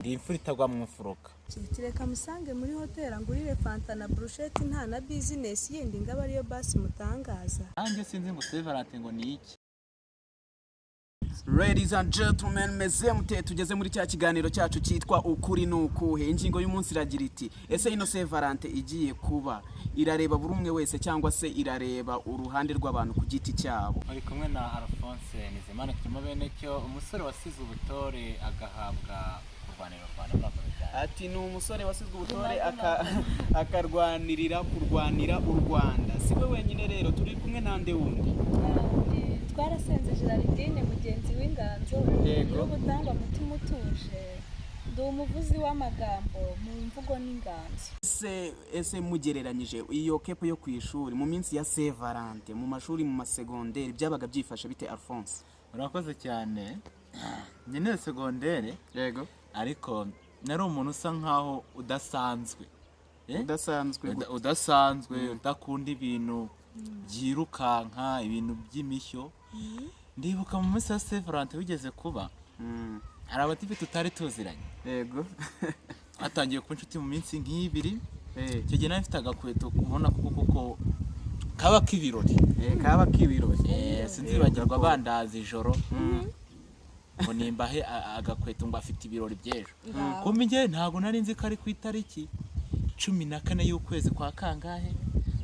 Ndi imfura itagwa mu mfuruka. Reka musange muri hoteli ngurire fanta na brushette nta na business yindi ngaba ariyo basi mutangaza. Nanjye sinzi ngo Saint Valentin ngo ni iki. Ladies and gentlemen, meze mute tugeze muri cya kiganiro cyacu cyitwa ukuri nukuhe. Ingingo y'umunsi iragira iti ese ino Saint Valentin igiye kuba irareba buri umwe wese cyangwa se irareba uruhande rw'abantu ku giti cyabo. Ari kumwe na Alphonse Nizimana kirimo bene cyo umusore wasize ubutore agahabwa kurwanira Rwanda. Ati ni umusore wasizwe ubutore akarwanirira kurwanira u Rwanda. Siwe wenyine rero turi kumwe nande wundi. Twarasenze Geraldine mugenzi w'inganzo yo gutanga mutima utuje. Ndi umuvuzi w'amagambo mu mvugo n'inganzo. Ese mugereranyije iyo kepo yo kwishuri mu minsi ya Saint Valentin mu mashuri mu masegonderi byabaga byifashe bite Alphonse? Urakoze cyane. Nyine segondere Yego. Ariko nari umuntu usa nkaho udasanzwe. Udasanzwe udakunda ibintu byirukanka ibintu by'imishyo. Ndibuka mu minsi ya Saint Valentin wigeze kuba hari abatipe tutari tuziranye. Yego. Hatangiye kuba inshuti mu minsi nk'ibiri. Icyo gihe nari mfite agakweto ubona kuko kaba k'ibirori. Kaba k'ibirori. Sinzibagirwa bandaza ijoro. Ngo nimbahe agakweto ngo afite ibirori by'ejo. Kumbe njye ntabwo nari nzi ko ari ku itariki 14 y'ukwezi kwa kangahe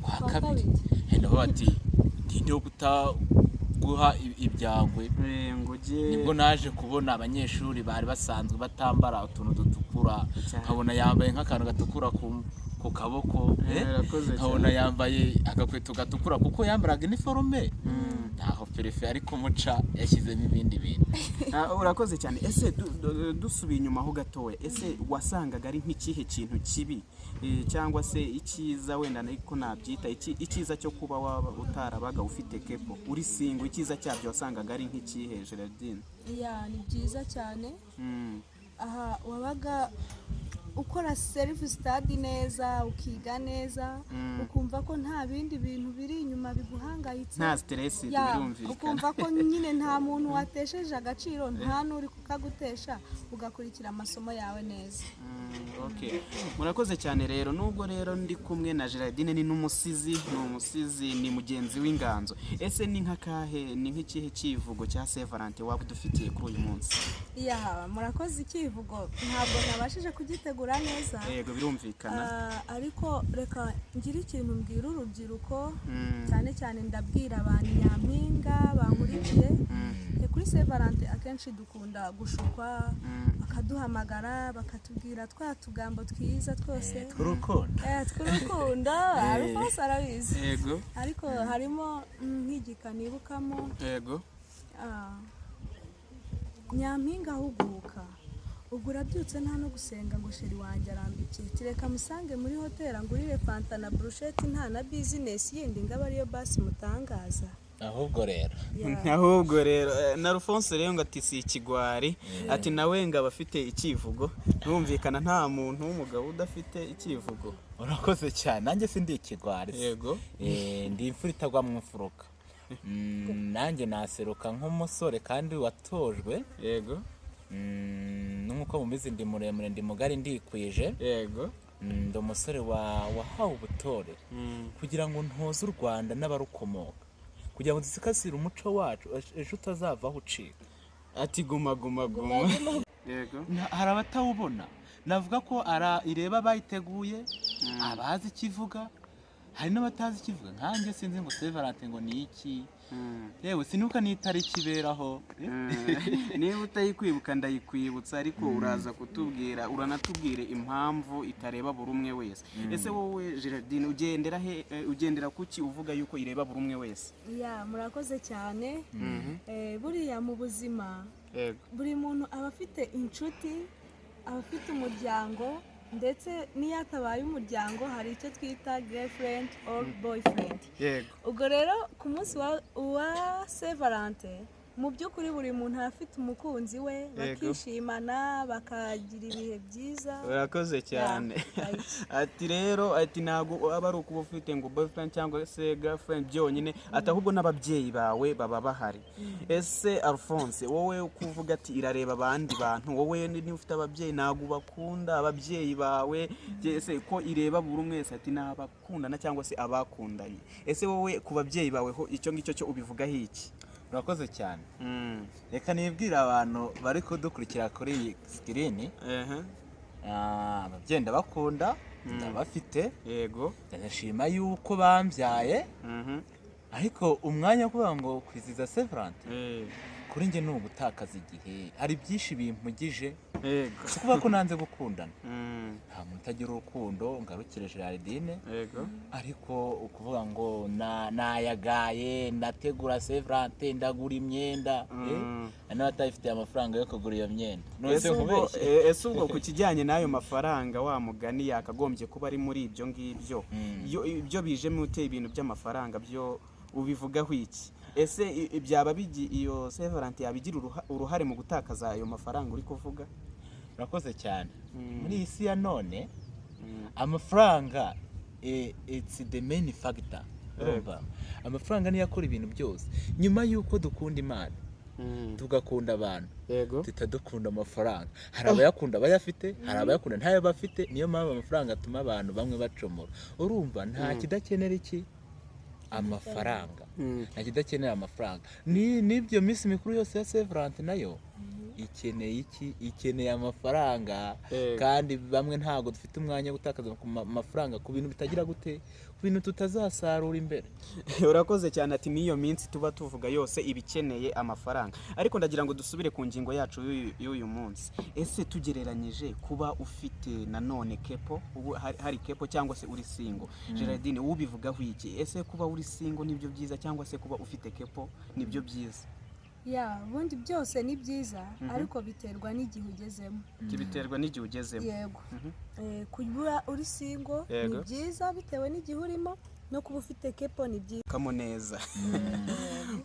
kwa kabiri. Henda bati ndinde guha ibyangwe. Nibwo naje kubona abanyeshuri bari basanzwe batambara utuntu dutukura. Nkabona yambaye nk'akantu gatukura ku kaboko. Nkabona yambaye agakweto gatukura kuko yambaraga uniforme. Ntaho perefe ari kumuca yashyizemo ibindi bintu. Urakoze cyane. Ese dusubiye inyuma ho gatoya. Ese wasangaga ari nk'ikihe kintu kibi cyangwa se icyiza wenda niko nabyita icyiza cyo kuba waba utarabaga ufite kepo uri singo icyiza cyabyo wasangaga ari nk'ikihe Geraldine? Ni byiza cyane. Aha wabaga ukora self study neza ukiga neza ukumva ko nta bindi bintu biri inyuma biguhangayitse, nta stress birumvikana, ukumva ko nyine nta muntu watesheje agaciro, nta nuri kukagutesha, ugakurikira amasomo yawe neza. Okay, murakoze cyane rero. Nubwo rero ndi kumwe na Geraldine ni n'umusizi, ni mugenzi w'inganzo. Ese ni nk'akahe ni nk'ikihe kivugo cya Saint Valentin waba dufitiye kuri uyu munsi? Murakoze ikivugo ntabwo nabashije kugitegura neza. Yego birumvikana. Ariko reka ngira ikintu mbwira urubyiruko, cyane cyane ndabwira abantu Nyampinga bankurikiye. Kuri Saint Valentin akenshi dukunda gushukwa, bakaduhamagara bakatubwira twa tugambo twiza twose tw'urukundo. Alphonse arabizi. Yego. Ariko harimo nk'igika nibukamo. Yego. Nyampinga huguka ubwo urabyutse nta no gusenga ngo sheri wanjye arambikiye, reka musange muri hoteli ngurire fanta na brushette nta na business yindi ngaba ariyo basi mutangaza. Ahubwo rero na Alphonse rero ngo ati si ikigwari. Ati nawe ngo abafite ikivugo, numvikana nta muntu w'umugabo udafite ikivugo. Urakoze cyane. Nanjye sindi ikigwari. Yego. Ndi imfura itagwa mu mfuruka. Nanjye naseruka nk'umusore kandi watojwe. Yego. Nuko mubizi ndi muremure ndi mugari ndikwije. Yego. Ndi umusore wahawe ubutore kugira ngo ntoze u Rwanda n'abarukomoka, kugira ngo dusikasire umuco wacu ejo utazavaho ucika. Ati guma. Yego. Hari abatawubona, navuga ko ireba bayiteguye, abazi kivuga, hari n'abatazi kivuga. Nkanjye sinzi ngo Saint Valentin ngo ni iki. Yewe sinuka n'itariki iberaho. Niba utayikwibuka ndayikwibutsa, ariko uraza kutubwira, uranatubwire impamvu itareba buri umwe wese. Ese wowe Geraldine ugendera kuki uvuga yuko ireba buri umwe wese? Murakoze cyane. Buriya mu buzima buri muntu aba afite inshuti, aba afite umuryango, ndetse niyo atabaye umuryango hari icyo twita girlfriend or boyfriend. Yego. Ubwo rero ku munsi wa Saint Valentin mu by'ukuri buri muntu aba afite umukunzi we bakishimana bakagira ibihe byiza. urakoze cyane. Ati rero ati ntabwo aba ari ukuba ufite ngo boyfriend cyangwa se girlfriend byonyine, ati ahubwo n'ababyeyi bawe baba bahari. Ese Alphonse wowe ukuvuga ati irareba abandi bantu, wowe niba ufite ababyeyi ntabwo bakunda ababyeyi bawe, ese ko ireba buri umwe wese ati nabakundana cyangwa se abakundanye, ese wowe ku babyeyi bawe ho icyo ngicyo cyo ubivugaho iki? urakoze cyane. Reka nibwira abantu bari kudukurikira kuri iyi sikirini, ababyeyi ndabakunda, ndabafite, yego, ndashima yuko bambyaye, ariko umwanya wo kuvuga ngo kwizihiza Saint Valentin kuri njye ni ugutakaza igihe. Hari byinshi bimpugije, si ukuvuga ko nanze gukundana, nta muntu utagira urukundo, ngarukire Gerardine, ariko ukuvuga ngo nayagaye, ndategura Saint Valentin, ndagura imyenda, n'abatayifitiye amafaranga yo kugura iyo myenda. Ese ubwo ku kijyanye n'ayo mafaranga wa mugani yakagombye kuba ari muri ibyo ngibyo, ibyo bijemo uteye ibintu by'amafaranga byo ubivugaho iki? Ese byaba iyo Saint Valentin yabigira uruhare mu gutakaza ayo mafaranga uri kuvuga? urakoze cyane. Muri iyi si ya none amafaranga it's the main factor. urumva amafaranga niyo akora ibintu byose. Nyuma y'uko dukunda Imana tugakunda abantu, tutadukunda amafaranga. Hari abayakunda bayafite, hari abayakunda ntayo bafite, niyo mpamvu amafaranga atuma abantu bamwe bacomora. Urumva nta kidakenera iki amafaranga, nta kidakenera amafaranga. N'ibyo minsi mikuru yose ya Saint Valentin nayo ikeneye iki? Ikeneye amafaranga. Kandi bamwe ntabwo dufite umwanya wo gutakaza amafaranga ku bintu bitagira gute, ku bintu tutazasarura imbere. Urakoze cyane. Ati n'iyo minsi tuba tuvuga yose ibikeneye amafaranga. Ariko ndagira ngo dusubire ku ngingo yacu y'uyu munsi. Ese tugereranyije kuba ufite nanone kepo, hari kepo cyangwa se uri single, Gerardine ubivugaho iki? Ese kuba uri single nibyo byiza cyangwa se kuba ufite kepo nibyo byiza? Ubundi byose ni byiza, ariko biterwa n'igihe ugezemo. Biterwa n'igihe ugezemo. Yego. Kuba uri single ni byiza bitewe n'igihe urimo, no kuba ufite kepo ni byiza. Kamo neza.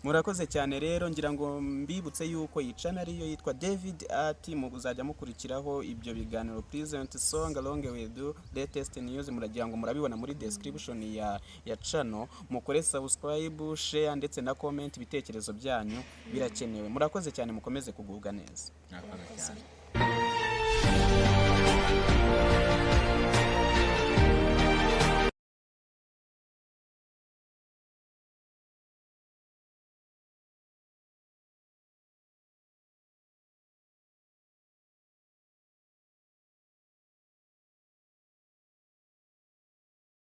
Murakoze cyane rero, ngira ngo mbibutse yuko iyi channel ariyo yitwa David Art, muzajya mukurikiraho ibyo biganiro present song along with the latest news. Muragira ngo murabibona muri description ya channel, mukore subscribe, share ndetse na comment. Ibitekerezo byanyu birakenewe. Murakoze cyane, mukomeze kugubwa neza. Murakoze cyane.